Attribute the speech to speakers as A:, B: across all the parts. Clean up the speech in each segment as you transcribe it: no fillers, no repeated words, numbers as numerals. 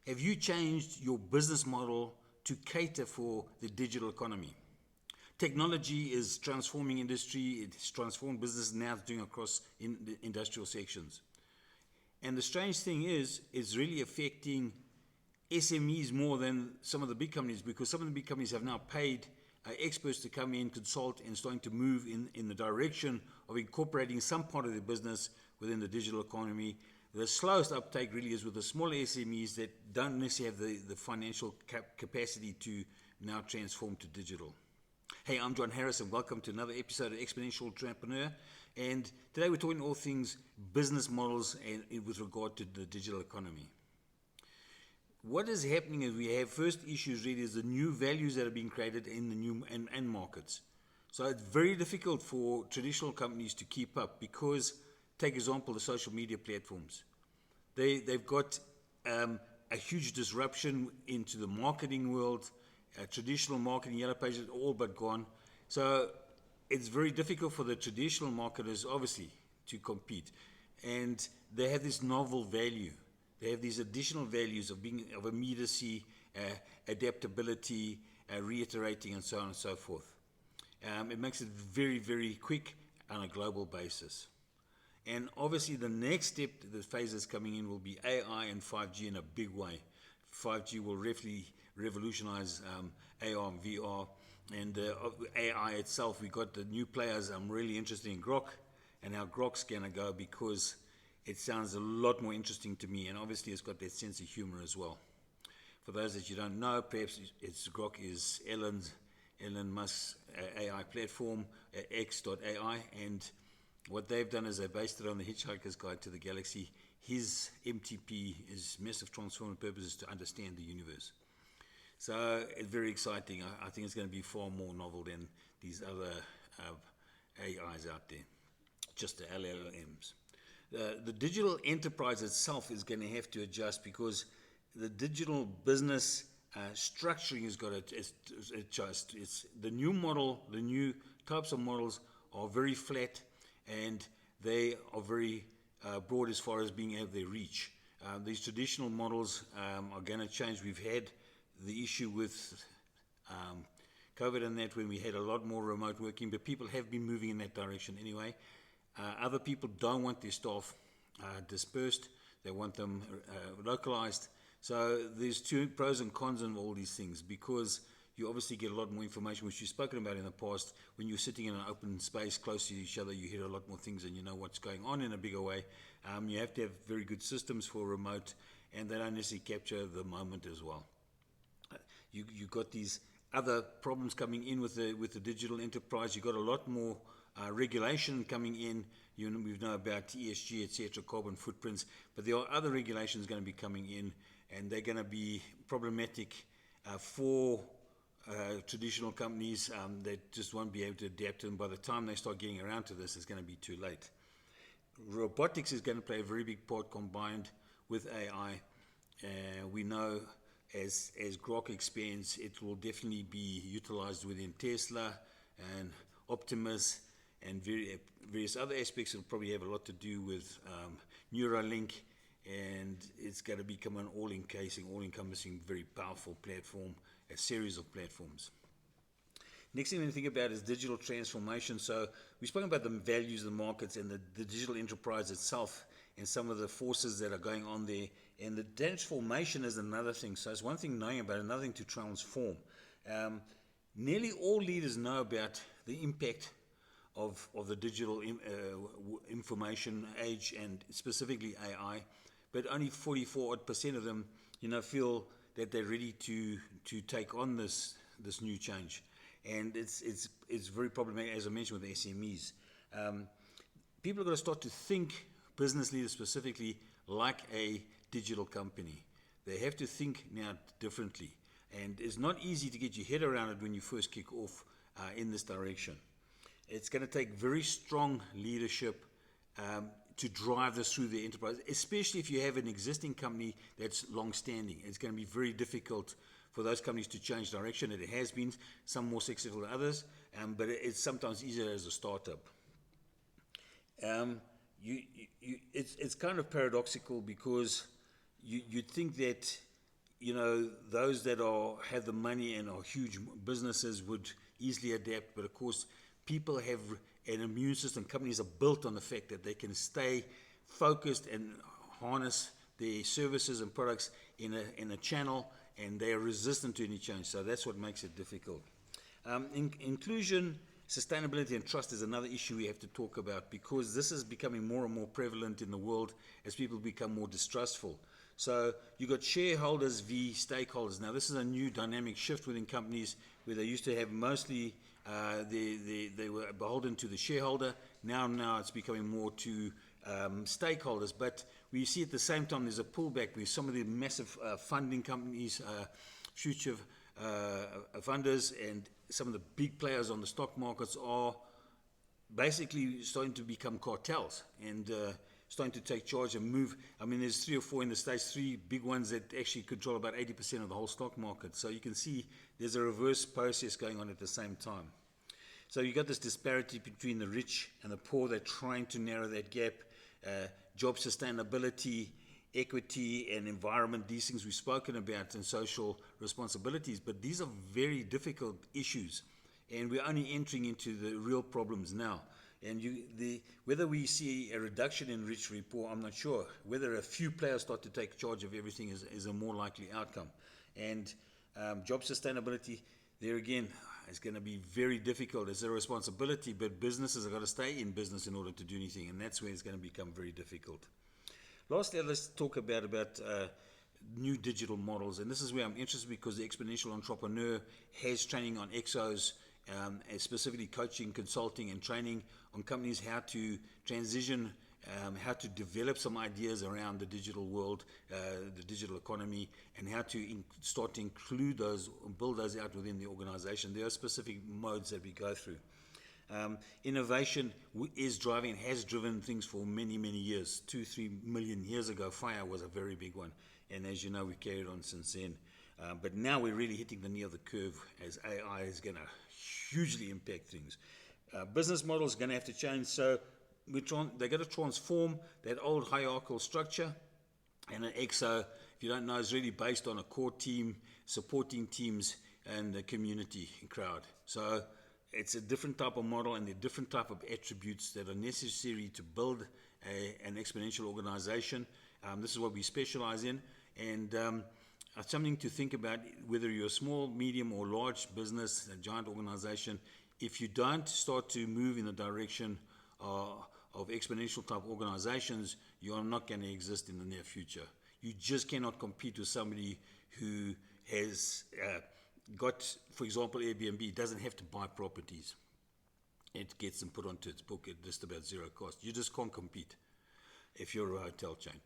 A: Have you changed your business model to cater for the digital economy? Technology is transforming industry, it's transformed business now, it's doing across in the industrial sections. And the strange thing is, it's really affecting SMEs more than some of the big companies, because some of the big companies have now paid experts to come in, consult, and starting to move in the direction of incorporating some part of their business within the digital economy. The slowest uptake really is with the smaller SMEs that don't necessarily have the financial capacity to now transform to digital. Hey, I'm John Harris, and welcome to another episode of Exponential Entrepreneur. And today we're talking all things business models and with regard to the digital economy. What is happening is we have first issues really is the new values that are being created in the new end markets. So it's very difficult for traditional companies to keep up because, take example, the social media platforms. They've got a huge disruption into the marketing world. Traditional marketing, Yellow Pages, all but gone. So it's very difficult for the traditional marketers, obviously, to compete. And they have this novel value. They have these additional values of being of immediacy, adaptability, reiterating, and so on and so forth. It makes it very, very quick on a global basis. And obviously, the next step, the phases coming in, will be AI and 5G in a big way. 5G will revolutionize AR and VR. And AI itself, we got the new players. I'm really interested in Grok and how Grok's going to go, because it sounds a lot more interesting to me, and obviously it's got that sense of humor as well. For those that you don't know, perhaps Grok is Elon Musk's AI platform, X.AI, and what they've done is they based it on the Hitchhiker's Guide to the Galaxy. His MTP is Massive Transformative Purposes to understand the universe. So it's very exciting. I think it's going to be far more novel than these other AIs out there, just the LLMs. The digital enterprise itself is going to have to adjust, because the digital business structuring has got to adjust. It's the new model, the new types of models are very flat, and they are very broad as far as being able to reach. These traditional models are going to change. We've had the issue with COVID and that, when we had a lot more remote working, but people have been moving in that direction anyway. Other people don't want their staff dispersed. They want them localized. So there's two pros and cons of all these things, because you obviously get a lot more information, which you've spoken about in the past. When you're sitting in an open space close to each other, you hear a lot more things and you know what's going on in a bigger way. You have to have very good systems for remote, and they don't necessarily capture the moment as well. You've got these other problems coming in with the digital enterprise. You've got a lot more regulation coming in. We know about ESG, etc., carbon footprints, but there are other regulations going to be coming in, and they're going to be problematic for traditional companies that just won't be able to adapt to them. By the time they start getting around to this, it's going to be too late. Robotics is going to play a very big part combined with AI. We know as Grok expands, it will definitely be utilized within Tesla and Optimus, and various other aspects. It'll probably have a lot to do with Neuralink, and it's going to become an all-encompassing, very powerful platform, a series of platforms. Next thing we think about is digital transformation. So we've spoken about the values of the markets and the digital enterprise itself, and some of the forces that are going on there. And the transformation is another thing. So it's one thing knowing about it, another thing to transform. Nearly all leaders know about the impact of the digital information age, and specifically AI, but only 44% of them, feel that they're ready to take on this new change, and it's very problematic, as I mentioned, with SMEs. People are going to start to think, business leaders specifically, like a digital company. They have to think now differently, and it's not easy to get your head around it when you first kick off in this direction. It's going to take very strong leadership to drive this through the enterprise, especially if you have an existing company that's long-standing. It's going to be very difficult for those companies to change direction. It has been, some more successful than others, but it's sometimes easier as a startup. It's kind of paradoxical, because you'd think that those that have the money and are huge businesses would easily adapt. But of course, people have an immune system. Companies are built on the fact that they can stay focused and harness their services and products in a channel, and they are resistant to any change. So that's what makes it difficult. Inclusion, sustainability, and trust is another issue we have to talk about, because this is becoming more and more prevalent in the world as people become more distrustful. So you've got shareholders v stakeholders. Now, this is a new dynamic shift within companies where they used to have mostly they were beholden to the shareholder. Now it's becoming more to stakeholders. But we see at the same time there's a pullback with some of the massive funding companies, future funders, and some of the big players on the stock markets are basically starting to become cartels and starting to take charge and move. I mean, there's 3 or 4 in the States, 3 big ones that actually control about 80% of the whole stock market. So you can see there's a reverse process going on at the same time. So you got this disparity between the rich and the poor. They're trying to narrow that gap. Job sustainability, equity and environment, these things we've spoken about, and social responsibilities. But these are very difficult issues, and we're only entering into the real problems now. And whether we see a reduction in rich v poor, I'm not sure. Whether a few players start to take charge of everything is a more likely outcome. And job sustainability, there again, is going to be very difficult. It's a responsibility, but businesses have got to stay in business in order to do anything, and that's where it's going to become very difficult. Lastly, let's talk about new digital models, and this is where I'm interested, because the Exponential Entrepreneur has training on EXOs, specifically coaching, consulting, and training on companies how to transition, how to develop some ideas around the digital world, the digital economy, and how to start to include those, build those out within the organization. There are specific modes that we go through. Innovation is driving and has driven things for many, many years. 2-3 million years ago, fire was a very big one. And as you know, we've carried on since then. But now we're really hitting the knee of the curve, as AI is going to hugely impact things. Business models are going to have to change. So they're going to transform that old hierarchical structure. And an EXO, if you don't know, is really based on a core team, supporting teams, and the community and crowd. So it's a different type of model, and there are different type of attributes that are necessary to build an exponential organization. This is what we specialize in, and something to think about, whether you're a small, medium, or large business, a giant organization. If you don't start to move in the direction of exponential type organizations, you are not going to exist in the near future. You just cannot compete with somebody who has got, for example, Airbnb doesn't have to buy properties. It gets them put onto its book at just about zero cost. You just can't compete if you're a hotel chain.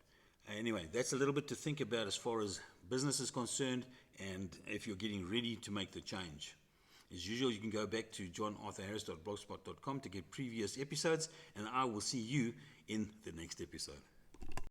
A: Anyway, that's a little bit to think about as far as business is concerned, and if you're getting ready to make the change. As usual, you can go back to johnarthurharris.blogspot.com to get previous episodes, and I will see you in the next episode.